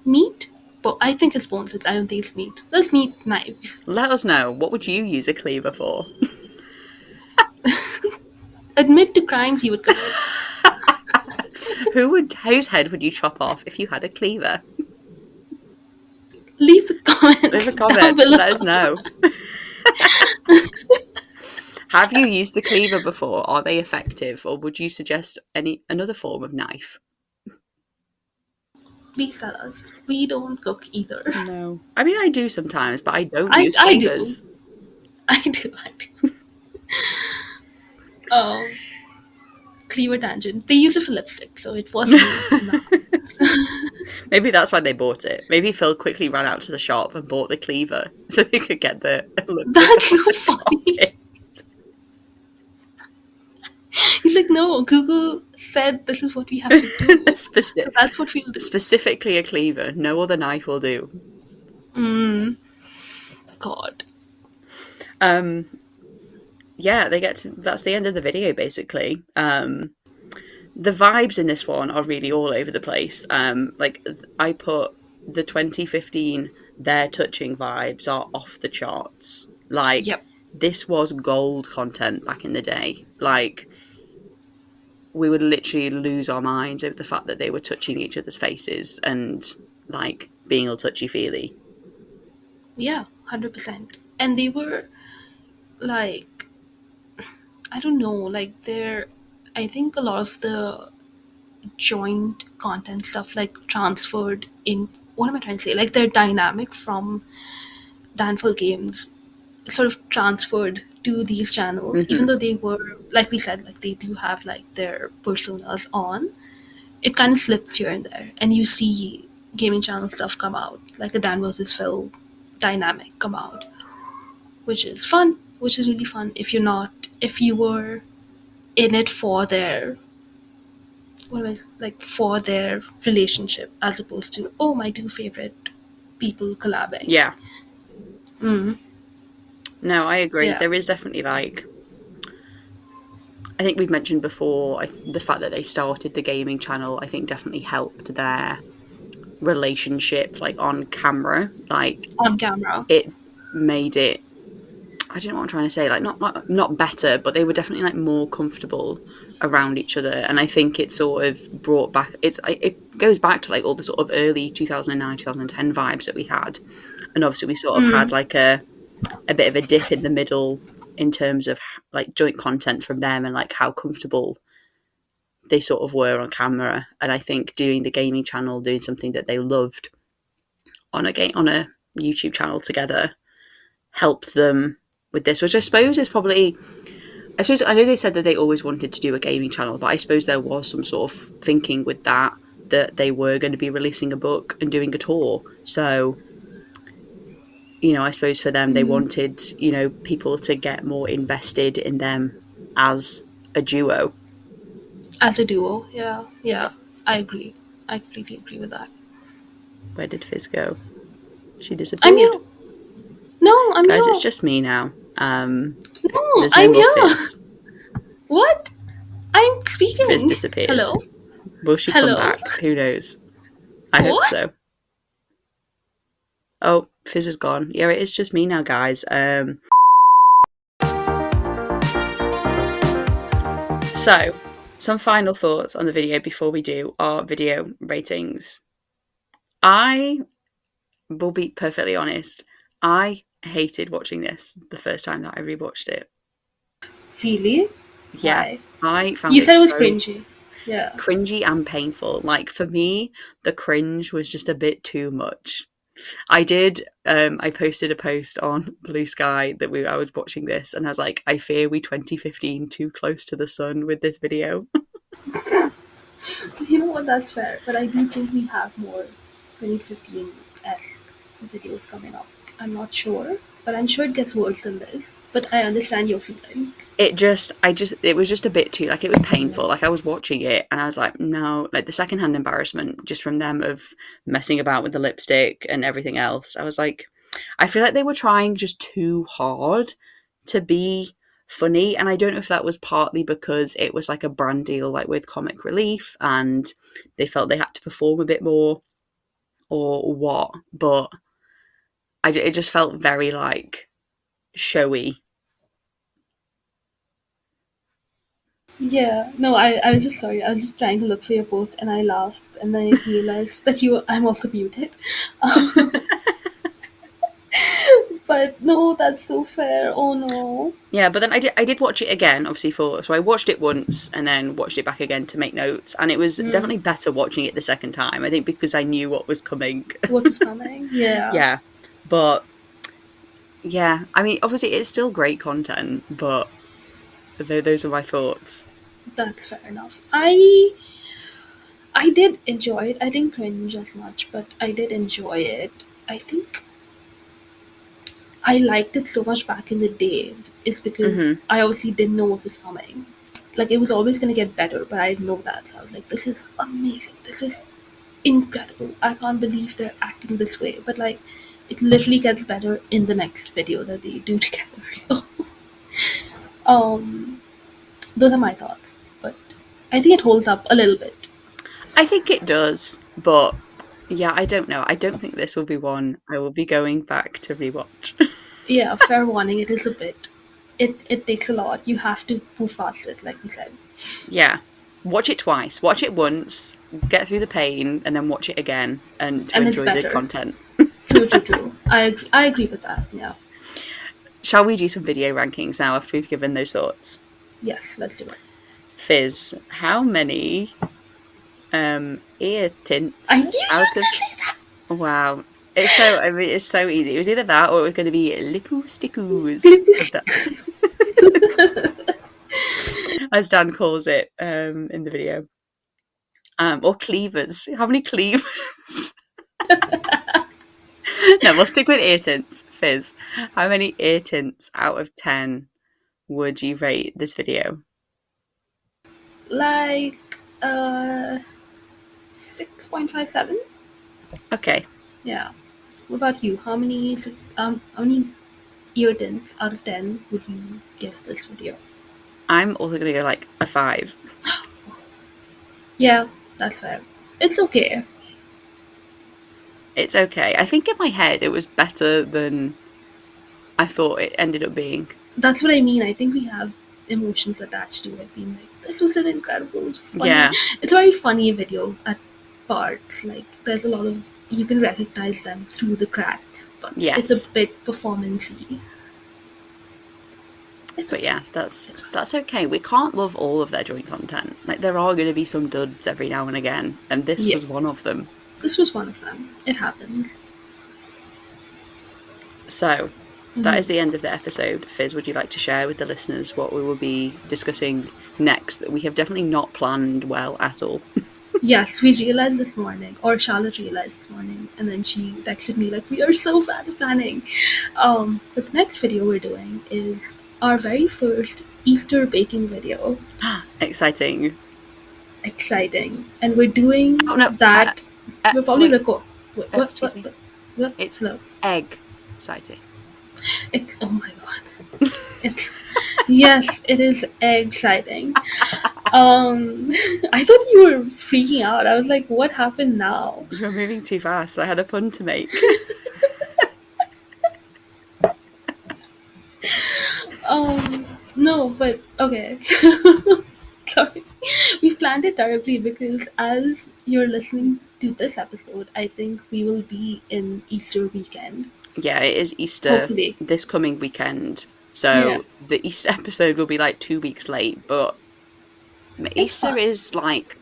[SPEAKER 1] Meat? But I think it's bones. I don't think it's meat. There's meat knives.
[SPEAKER 2] Let us know. What would you use a cleaver for?
[SPEAKER 1] Admit to crimes you would commit.
[SPEAKER 2] Whose head would you chop off if you had a cleaver?
[SPEAKER 1] Leave a comment.
[SPEAKER 2] Leave a
[SPEAKER 1] down
[SPEAKER 2] comment.
[SPEAKER 1] below.
[SPEAKER 2] Let us know. Have you used a cleaver before? Are they effective? Or would you suggest another form of knife?
[SPEAKER 1] Please tell us. We don't cook either.
[SPEAKER 2] No. I mean, I do sometimes, but I don't use cleavers.
[SPEAKER 1] I do. Cleaver tangent. They use it for lipstick, so it was used in that.
[SPEAKER 2] Maybe that's why they bought it. Maybe Phil quickly ran out to the shop and bought the cleaver so they could get the lipstick.
[SPEAKER 1] That's so funny. He's like, no, Google said this is what we have to do. So that's what we'll do.
[SPEAKER 2] Specifically a cleaver. No other knife will do.
[SPEAKER 1] God.
[SPEAKER 2] Yeah, that's the end of the video, basically. The vibes in this one are really all over the place. Like, I put the 2015 They're Touching vibes are off the charts. Like,
[SPEAKER 1] yep.
[SPEAKER 2] This was gold content back in the day. Like, we would literally lose our minds over the fact that they were touching each other's faces and, like, being all touchy-feely.
[SPEAKER 1] Yeah, 100%. and they were like, I don't know, like they're, I think a lot of the joint content stuff like transferred in, what am I trying to say, like their dynamic from Danful Games sort of transferred to these channels, even though they were, like we said, like they do have like their personas on, it kind of slips here and there, and you see gaming channel stuff come out, like a Dan versus Phil dynamic come out, which is fun, which is really fun if you're not, if you were in it for their, what was like, for their relationship, as opposed to, oh, my two favorite people collabing.
[SPEAKER 2] Yeah.
[SPEAKER 1] Mm.
[SPEAKER 2] No, I agree.
[SPEAKER 1] Yeah.
[SPEAKER 2] There is definitely like, I think we've mentioned before, the fact that they started the gaming channel, I think definitely helped their relationship, like on camera. Like
[SPEAKER 1] On camera.
[SPEAKER 2] it made it, I don't know what I'm trying to say, like not better, but they were definitely like more comfortable around each other. And I think it sort of brought back, it goes back to like all the sort of early 2009, 2010 vibes that we had. And obviously we sort of had like a bit of a dip in the middle in terms of like joint content from them and like how comfortable they sort of were on camera. And I think doing the gaming channel, doing something that they loved on a YouTube channel together helped them with this, which I suppose is probably, I suppose, I know they said that they always wanted to do a gaming channel, but I suppose there was some sort of thinking with that they were going to be releasing a book and doing a tour. So, you know, I suppose for them, they wanted, you know, people to get more invested in them as a duo.
[SPEAKER 1] As a duo, yeah. Yeah, I agree. I completely agree with that.
[SPEAKER 2] Where did Fizz go? She disappeared.
[SPEAKER 1] I'm here. No, I'm
[SPEAKER 2] Guys,
[SPEAKER 1] here.
[SPEAKER 2] it's just me now.
[SPEAKER 1] No,
[SPEAKER 2] There's no
[SPEAKER 1] I'm
[SPEAKER 2] more
[SPEAKER 1] here.
[SPEAKER 2] Fizz.
[SPEAKER 1] What? I'm speaking.
[SPEAKER 2] Fizz disappeared.
[SPEAKER 1] Hello?
[SPEAKER 2] Will she
[SPEAKER 1] Hello?
[SPEAKER 2] come back? Who knows? I hope
[SPEAKER 1] What?
[SPEAKER 2] so. Oh, Fizz is gone. Yeah, it is just me now, guys. So, some final thoughts on the video before we do our video ratings. I will be perfectly honest. I hated watching this the first time that I rewatched it.
[SPEAKER 1] Really?
[SPEAKER 2] Yeah,
[SPEAKER 1] Why?
[SPEAKER 2] I found
[SPEAKER 1] You
[SPEAKER 2] it
[SPEAKER 1] said it was
[SPEAKER 2] so
[SPEAKER 1] cringy. Yeah.
[SPEAKER 2] cringy and painful. Like for me, the cringe was just a bit too much. I did. I posted a post on Blue Sky that I was watching this, and I was like, I fear we 2015 too close to the sun with this video.
[SPEAKER 1] You know what? That's fair. But I do think we have more 2015-esque videos coming up. I'm not sure, but I'm sure it gets worse than this. But I understand your feelings.
[SPEAKER 2] It was just a bit too, like, it was painful. Like, I was watching it and I was like, no, like the secondhand embarrassment just from them of messing about with the lipstick and everything else. I was like, I feel like they were trying just too hard to be funny. And I don't know if that was partly because it was like a brand deal, like with Comic Relief, and they felt they had to perform a bit more or what, but it just felt very like showy.
[SPEAKER 1] Yeah, no, I was just sorry. I was just trying to look for your post and I laughed and then I realized that I'm also muted. But no, that's so fair. Oh no.
[SPEAKER 2] Yeah, but then I did watch it again, obviously, so I watched it once and then watched it back again to make notes, and it was definitely better watching it the second time, I think, because I knew what was coming.
[SPEAKER 1] What was coming? Yeah.
[SPEAKER 2] Yeah, but yeah, I mean, obviously it's still great content, but those are my thoughts.
[SPEAKER 1] That's fair enough. I did enjoy it. I didn't cringe as much, but I did enjoy it. I think I liked it so much back in the day is because I obviously didn't know what was coming. Like it was always gonna get better, but I didn't know that. So I was like, this is amazing. This is incredible. I can't believe they're acting this way. But like it literally gets better in the next video that they do together. So those are my thoughts. But I think it holds up a little bit.
[SPEAKER 2] I think it does, but yeah, I don't know. I don't think this will be one I will be going back to rewatch.
[SPEAKER 1] Yeah, fair warning, it is a bit. It takes a lot. You have to move past it, like we said.
[SPEAKER 2] Yeah. Watch it twice. Watch it once, get through the pain, and then watch it again and to
[SPEAKER 1] And it's
[SPEAKER 2] enjoy the
[SPEAKER 1] better.
[SPEAKER 2] content.
[SPEAKER 1] True. I agree with that, yeah.
[SPEAKER 2] shall we do some video rankings now after we've given those thoughts?
[SPEAKER 1] Yes, let's do it.
[SPEAKER 2] Fizz, how many ear tints
[SPEAKER 1] I knew you were
[SPEAKER 2] out of...
[SPEAKER 1] gonna say that.
[SPEAKER 2] Wow. It's so easy. It was either that or it was going to be lippoo stickoos. As Dan calls it in the video. Or cleavers. How many cleavers? No, we'll stick with ear tints. Fizz, how many ear tints out of 10 would you rate this video?
[SPEAKER 1] Like 6.57.
[SPEAKER 2] Okay.
[SPEAKER 1] Yeah. What about you? How many ear tints out of 10 would you give this video?
[SPEAKER 2] I'm also going to go like a 5.
[SPEAKER 1] Yeah, that's fair. It's okay.
[SPEAKER 2] It's okay. I think in my head it was better than I thought it ended up being.
[SPEAKER 1] That's what I mean. I think we have emotions attached to it, being like, this was an incredible, funny.
[SPEAKER 2] Yeah.
[SPEAKER 1] It's a very funny video at parts. Like, there's a lot of, you can recognize them through the cracks, but
[SPEAKER 2] Yes.
[SPEAKER 1] it's a bit performance-y.
[SPEAKER 2] But yeah, that's okay. We can't love all of their joint content. Like, there are going to be some duds every now and again, and this was one of them.
[SPEAKER 1] This was one of them. It happens.
[SPEAKER 2] So, that is the end of the episode. Fizz, would you like to share with the listeners what we will be discussing next that we have definitely not planned well at all?
[SPEAKER 1] Yes, we realized this morning, or Charlotte realized this morning, and then she texted me like, we are so bad at planning. But the next video we're doing is our very first Easter baking video.
[SPEAKER 2] Exciting.
[SPEAKER 1] And we're doing that. We'll probably record.
[SPEAKER 2] Excuse me. It's egg exciting.
[SPEAKER 1] It's, oh my god. Yes, it is exciting. I thought you were freaking out. I was like, what happened now?
[SPEAKER 2] You're moving too fast. I had a pun to make.
[SPEAKER 1] No, but okay. Sorry. We've planned it terribly because as you're listening to this episode, I think we will be in Easter weekend.
[SPEAKER 2] Yeah, it is Easter
[SPEAKER 1] Hopefully.
[SPEAKER 2] This coming weekend. So the Easter episode will be like 2 weeks late, but Easter is like,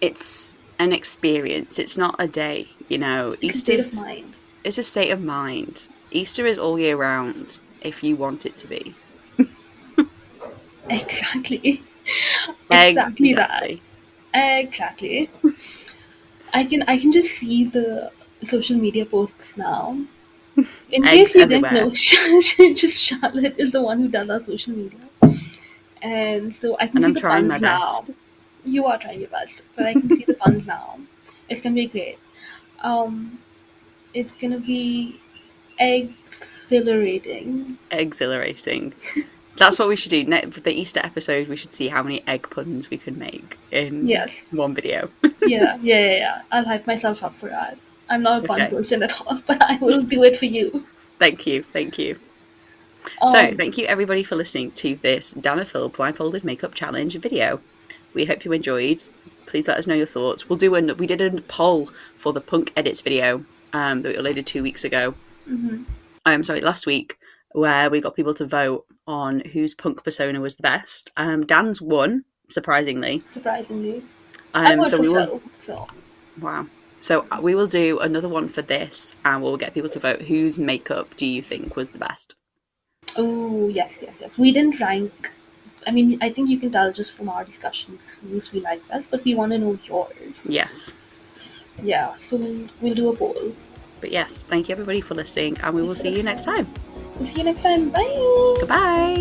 [SPEAKER 2] it's an experience. It's not a day, you know.
[SPEAKER 1] It's a state of mind.
[SPEAKER 2] It's a state of mind. Easter is all year round if you want it to be.
[SPEAKER 1] Exactly that. Exactly. I can just see the social media posts now. In case you didn't know, just Charlotte is the one who does our social media, and so I can see the puns now. Best. You are trying your best, but I can see the puns now. It's gonna be great. It's gonna be exhilarating.
[SPEAKER 2] That's what we should do. For the Easter episode, we should see how many egg puns we can make in one video.
[SPEAKER 1] Yeah. I'll hype myself up for that. I'm not a pun person at all, but I will do it for you.
[SPEAKER 2] Thank you. So, thank you everybody for listening to this Dan and Phil Blindfolded Makeup Challenge video. We hope you enjoyed. Please let us know your thoughts. We did a poll for the Punk Edits video that we uploaded 2 weeks ago. Last week, where we got people to vote on whose punk persona was the best. Dan's won, surprisingly. Wow. So we will do another one for this, and we'll get people to vote whose makeup do you think was the best.
[SPEAKER 1] Oh, yes. We didn't rank. I mean, I think you can tell just from our discussions whose we like best, but we want to know yours.
[SPEAKER 2] Yes.
[SPEAKER 1] Yeah, so we'll do a poll.
[SPEAKER 2] But yes, thank you everybody for listening, and we will see you next time.
[SPEAKER 1] We'll see you next time. Bye.
[SPEAKER 2] Goodbye.